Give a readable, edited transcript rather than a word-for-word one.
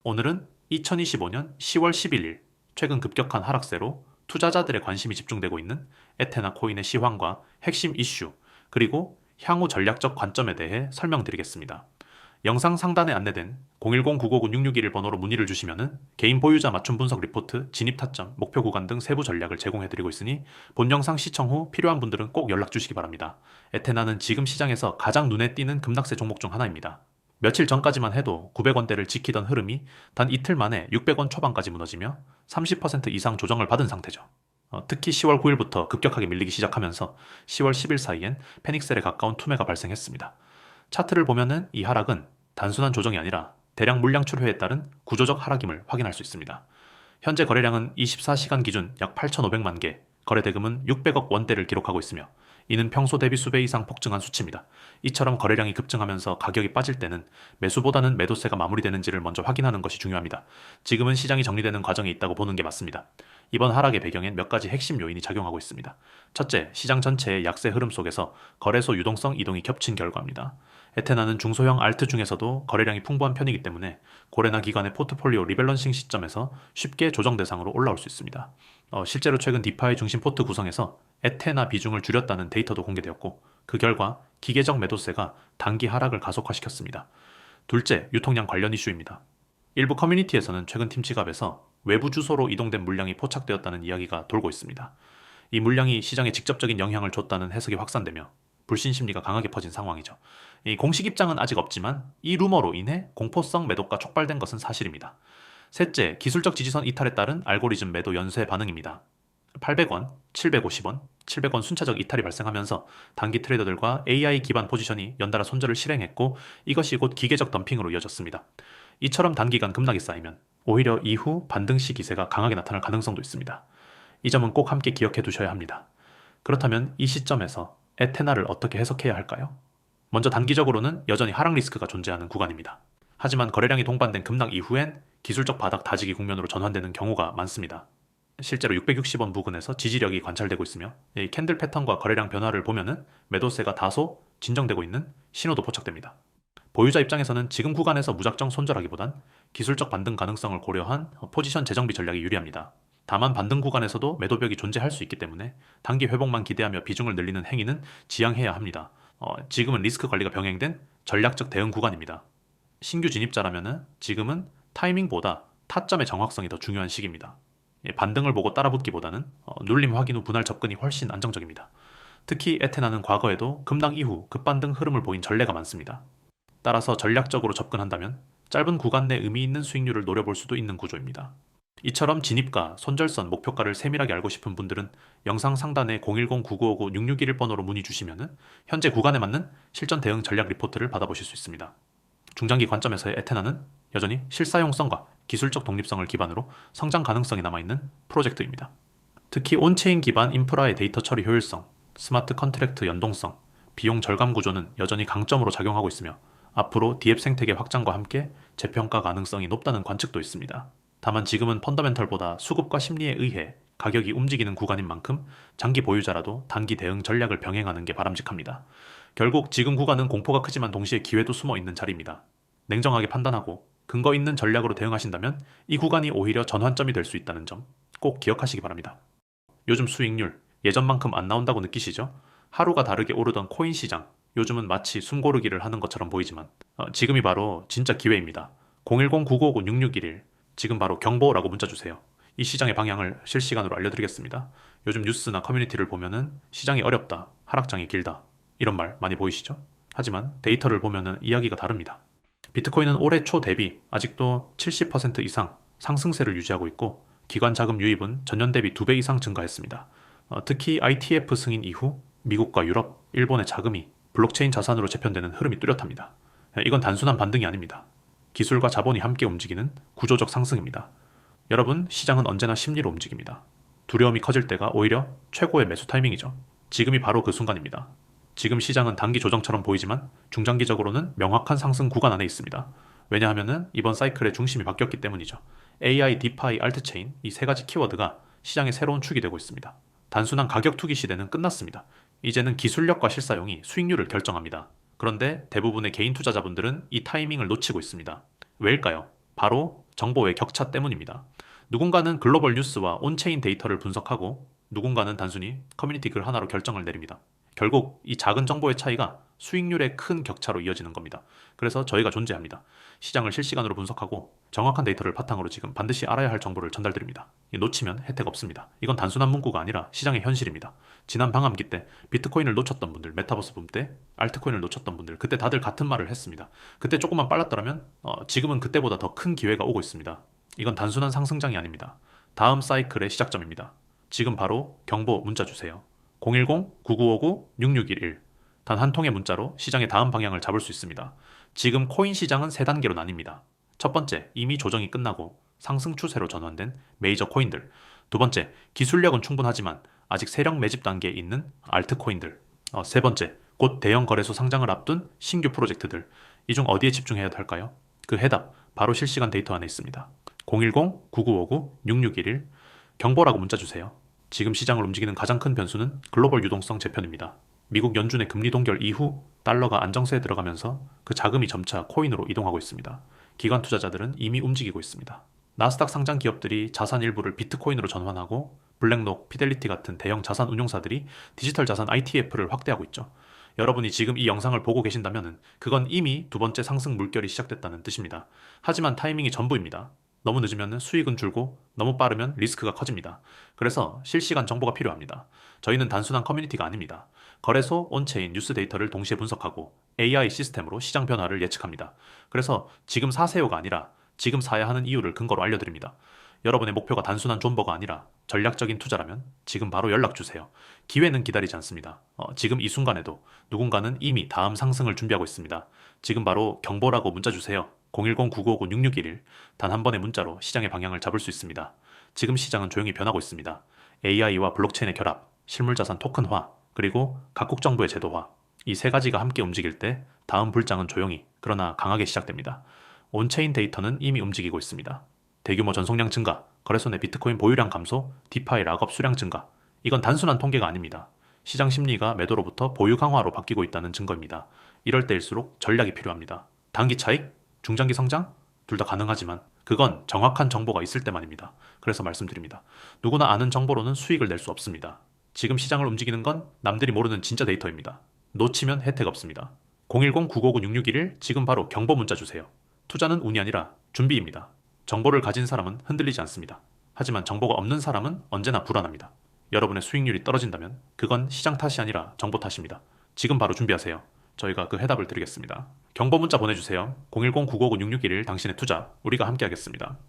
오늘은 2025년 10월 11일 최근 급격한 하락세로 투자자들의 관심이 집중되고 있는 에테나 코인의 시황과 핵심 이슈, 그리고 향후 전략적 관점에 대해 설명드리겠습니다. 영상 상단에 안내된 010-959-6621 번호로 문의를 주시면 개인 보유자 맞춤 분석 리포트, 진입 타점, 목표 구간 등 세부 전략을 제공해드리고 있으니 본 영상 시청 후 필요한 분들은 꼭 연락 주시기 바랍니다. 에테나는 지금 시장에서 가장 눈에 띄는 급락세 종목 중 하나입니다. 며칠 전까지만 해도 900원대를 지키던 흐름이 단 이틀 만에 600원 초반까지 무너지며 30% 이상 조정을 받은 상태죠. 특히 10월 9일부터 급격하게 밀리기 시작하면서 10월 10일 사이엔 패닉셀에 가까운 투매가 발생했습니다. 차트를 보면은 이 하락은 단순한 조정이 아니라 대량 물량 출회에 따른 구조적 하락임을 확인할 수 있습니다. 현재 거래량은 24시간 기준 약 8,500만 개, 거래 대금은 600억 원대를 기록하고 있으며 이는 평소 대비 수배 이상 폭증한 수치입니다. 이처럼 거래량이 급증하면서 가격이 빠질 때는 매수보다는 매도세가 마무리되는지를 먼저 확인하는 것이 중요합니다. 지금은 시장이 정리되는 과정에 있다고 보는 게 맞습니다. 이번 하락의 배경엔 몇 가지 핵심 요인이 작용하고 있습니다. 첫째, 시장 전체의 약세 흐름 속에서 거래소 유동성 이동이 겹친 결과입니다. 에테나는 중소형 알트 중에서도 거래량이 풍부한 편이기 때문에 고래나 기관의 포트폴리오 리밸런싱 시점에서 쉽게 조정 대상으로 올라올 수 있습니다. 실제로 최근 디파이 중심 포트 구성에서 에테나 비중을 줄였다는 데이터도 공개되었고, 그 결과 기계적 매도세가 단기 하락을 가속화시켰습니다. 둘째, 유통량 관련 이슈입니다. 일부 커뮤니티에서는 최근 팀지갑에서 외부 주소로 이동된 물량이 포착되었다는 이야기가 돌고 있습니다. 이 물량이 시장에 직접적인 영향을 줬다는 해석이 확산되며 불신 심리가 강하게 퍼진 상황이죠. 이 공식 입장은 아직 없지만 이 루머로 인해 공포성 매도가 촉발된 것은 사실입니다. 셋째, 기술적 지지선 이탈에 따른 알고리즘 매도 연쇄 반응입니다. 800원, 750원, 700원 순차적 이탈이 발생하면서 단기 트레이더들과 AI 기반 포지션이 연달아 손절을 실행했고, 이것이 곧 기계적 덤핑으로 이어졌습니다. 이처럼 단기간 급락이 쌓이면 오히려 이후 반등시 기세가 강하게 나타날 가능성도 있습니다. 이 점은 꼭 함께 기억해 두셔야 합니다. 그렇다면 이 시점에서 에테나를 어떻게 해석해야 할까요? 먼저 단기적으로는 여전히 하락 리스크가 존재하는 구간입니다. 하지만 거래량이 동반된 급락 이후엔 기술적 바닥 다지기 국면으로 전환되는 경우가 많습니다. 실제로 660원 부근에서 지지력이 관찰되고 있으며 이 캔들 패턴과 거래량 변화를 보면은 매도세가 다소 진정되고 있는 신호도 포착됩니다. 보유자 입장에서는 지금 구간에서 무작정 손절하기보단 기술적 반등 가능성을 고려한 포지션 재정비 전략이 유리합니다. 다만 반등 구간에서도 매도벽이 존재할 수 있기 때문에 단기 회복만 기대하며 비중을 늘리는 행위는 지양해야 합니다. 지금은 리스크 관리가 병행된 전략적 대응 구간입니다. 신규 진입자라면 지금은 타이밍보다 타점의 정확성이 더 중요한 시기입니다. 반등을 보고 따라붙기보다는 눌림 확인 후 분할 접근이 훨씬 안정적입니다. 특히 에테나는 과거에도 급락 이후 급반등 흐름을 보인 전례가 많습니다. 따라서 전략적으로 접근한다면 짧은 구간 내 의미 있는 수익률을 노려볼 수도 있는 구조입니다. 이처럼 진입가, 손절선, 목표가를 세밀하게 알고 싶은 분들은 영상 상단에 010-9959-6621 번호로 문의 주시면 현재 구간에 맞는 실전 대응 전략 리포트를 받아보실 수 있습니다. 중장기 관점에서의 에테나는 여전히 실사용성과 기술적 독립성을 기반으로 성장 가능성이 남아있는 프로젝트입니다. 특히 온체인 기반 인프라의 데이터 처리 효율성, 스마트 컨트랙트 연동성, 비용 절감 구조는 여전히 강점으로 작용하고 있으며 앞으로 디앱 생태계 확장과 함께 재평가 가능성이 높다는 관측도 있습니다. 다만 지금은 펀더멘털보다 수급과 심리에 의해 가격이 움직이는 구간인 만큼 장기 보유자라도 단기 대응 전략을 병행하는 게 바람직합니다. 결국 지금 구간은 공포가 크지만 동시에 기회도 숨어 있는 자리입니다. 냉정하게 판단하고 근거 있는 전략으로 대응하신다면 이 구간이 오히려 전환점이 될 수 있다는 점 꼭 기억하시기 바랍니다. 요즘 수익률 예전만큼 안 나온다고 느끼시죠? 하루가 다르게 오르던 코인 시장, 요즘은 마치 숨고르기를 하는 것처럼 보이지만 지금이 바로 진짜 기회입니다. 010-9959-6621 지금 바로 경보라고 문자 주세요. 이 시장의 방향을 실시간으로 알려드리겠습니다. 요즘 뉴스나 커뮤니티를 보면은 시장이 어렵다, 하락장이 길다 이런 말 많이 보이시죠? 하지만 데이터를 보면은 이야기가 다릅니다. 비트코인은 올해 초 대비 아직도 70% 이상 상승세를 유지하고 있고, 기관 자금 유입은 전년 대비 2배 이상 증가했습니다. 특히 ITF 승인 이후 미국과 유럽, 일본의 자금이 블록체인 자산으로 재편되는 흐름이 뚜렷합니다. 이건 단순한 반등이 아닙니다. 기술과 자본이 함께 움직이는 구조적 상승입니다. 여러분, 시장은 언제나 심리로 움직입니다. 두려움이 커질 때가 오히려 최고의 매수 타이밍이죠. 지금이 바로 그 순간입니다. 지금 시장은 단기 조정처럼 보이지만 중장기적으로는 명확한 상승 구간 안에 있습니다. 왜냐하면 이번 사이클의 중심이 바뀌었기 때문이죠. AI, 디파이, 알트체인 이 세 가지 키워드가 시장의 새로운 축이 되고 있습니다. 단순한 가격 투기 시대는 끝났습니다. 이제는 기술력과 실사용이 수익률을 결정합니다. 그런데 대부분의 개인 투자자분들은 이 타이밍을 놓치고 있습니다. 왜일까요? 바로 정보의 격차 때문입니다. 누군가는 글로벌 뉴스와 온체인 데이터를 분석하고 누군가는 단순히 커뮤니티 글 하나로 결정을 내립니다. 결국 이 작은 정보의 차이가 수익률의 큰 격차로 이어지는 겁니다. 그래서 저희가 존재합니다. 시장을 실시간으로 분석하고 정확한 데이터를 바탕으로 지금 반드시 알아야 할 정보를 전달드립니다. 놓치면 혜택 없습니다. 이건 단순한 문구가 아니라 시장의 현실입니다. 지난 방암기 때 비트코인을 놓쳤던 분들, 메타버스 붐 때 알트코인을 놓쳤던 분들, 그때 다들 같은 말을 했습니다. 그때 조금만 빨랐더라면 지금은 그때보다 더 큰 기회가 오고 있습니다. 이건 단순한 상승장이 아닙니다. 다음 사이클의 시작점입니다. 지금 바로 경보 문자 주세요. 010-9959-6611. 단 한 통의 문자로 시장의 다음 방향을 잡을 수 있습니다. 지금 코인 시장은 세 단계로 나뉩니다. 첫 번째, 이미 조정이 끝나고 상승 추세로 전환된 메이저 코인들. 두 번째, 기술력은 충분하지만 아직 세력 매집 단계에 있는 알트코인들. 세 번째, 곧 대형 거래소 상장을 앞둔 신규 프로젝트들. 이 중 어디에 집중해야 할까요? 그 해답, 바로 실시간 데이터 안에 있습니다. 010-9959-6611. 경보라고 문자 주세요. 지금 시장을 움직이는 가장 큰 변수는 글로벌 유동성 재편입니다. 미국 연준의 금리 동결 이후 달러가 안정세에 들어가면서 그 자금이 점차 코인으로 이동하고 있습니다. 기관 투자자들은 이미 움직이고 있습니다. 나스닥 상장 기업들이 자산 일부를 비트코인으로 전환하고 블랙록, 피델리티 같은 대형 자산 운용사들이 디지털 자산 ITF를 확대하고 있죠. 여러분이 지금 이 영상을 보고 계신다면 그건 이미 두 번째 상승 물결이 시작됐다는 뜻입니다. 하지만 타이밍이 전부입니다. 너무 늦으면 수익은 줄고 너무 빠르면 리스크가 커집니다. 그래서 실시간 정보가 필요합니다. 저희는 단순한 커뮤니티가 아닙니다. 거래소, 온체인, 뉴스 데이터를 동시에 분석하고 AI 시스템으로 시장 변화를 예측합니다. 그래서 지금 사세요가 아니라 지금 사야 하는 이유를 근거로 알려드립니다. 여러분의 목표가 단순한 존버가 아니라 전략적인 투자라면 지금 바로 연락 주세요. 기회는 기다리지 않습니다. 지금 이 순간에도 누군가는 이미 다음 상승을 준비하고 있습니다. 지금 바로 경보라고 문자 주세요. 010-9959-6611. 단 한 번의 문자로 시장의 방향을 잡을 수 있습니다. 지금 시장은 조용히 변하고 있습니다. AI와 블록체인의 결합, 실물자산 토큰화, 그리고 각국 정부의 제도화. 이 세 가지가 함께 움직일 때 다음 불장은 조용히 그러나 강하게 시작됩니다. 온체인 데이터는 이미 움직이고 있습니다. 대규모 전송량 증가, 거래소 내 비트코인 보유량 감소, 디파이 락업 수량 증가. 이건 단순한 통계가 아닙니다. 시장 심리가 매도로부터 보유 강화로 바뀌고 있다는 증거입니다. 이럴 때일수록 전략이 필요합니다. 단기 차익, 중장기 성장? 둘 다 가능하지만 그건 정확한 정보가 있을 때만입니다. 그래서 말씀드립니다. 누구나 아는 정보로는 수익을 낼 수 없습니다. 지금 시장을 움직이는 건 남들이 모르는 진짜 데이터입니다. 놓치면 혜택 없습니다. 010-9959-6611. 지금 바로 경보 문자 주세요. 투자는 운이 아니라 준비입니다. 정보를 가진 사람은 흔들리지 않습니다. 하지만 정보가 없는 사람은 언제나 불안합니다. 여러분의 수익률이 떨어진다면 그건 시장 탓이 아니라 정보 탓입니다. 지금 바로 준비하세요. 저희가 그 해답을 드리겠습니다. 경보 문자 보내주세요. 010-9959-6611. 당신의 투자, 우리가 함께 하겠습니다.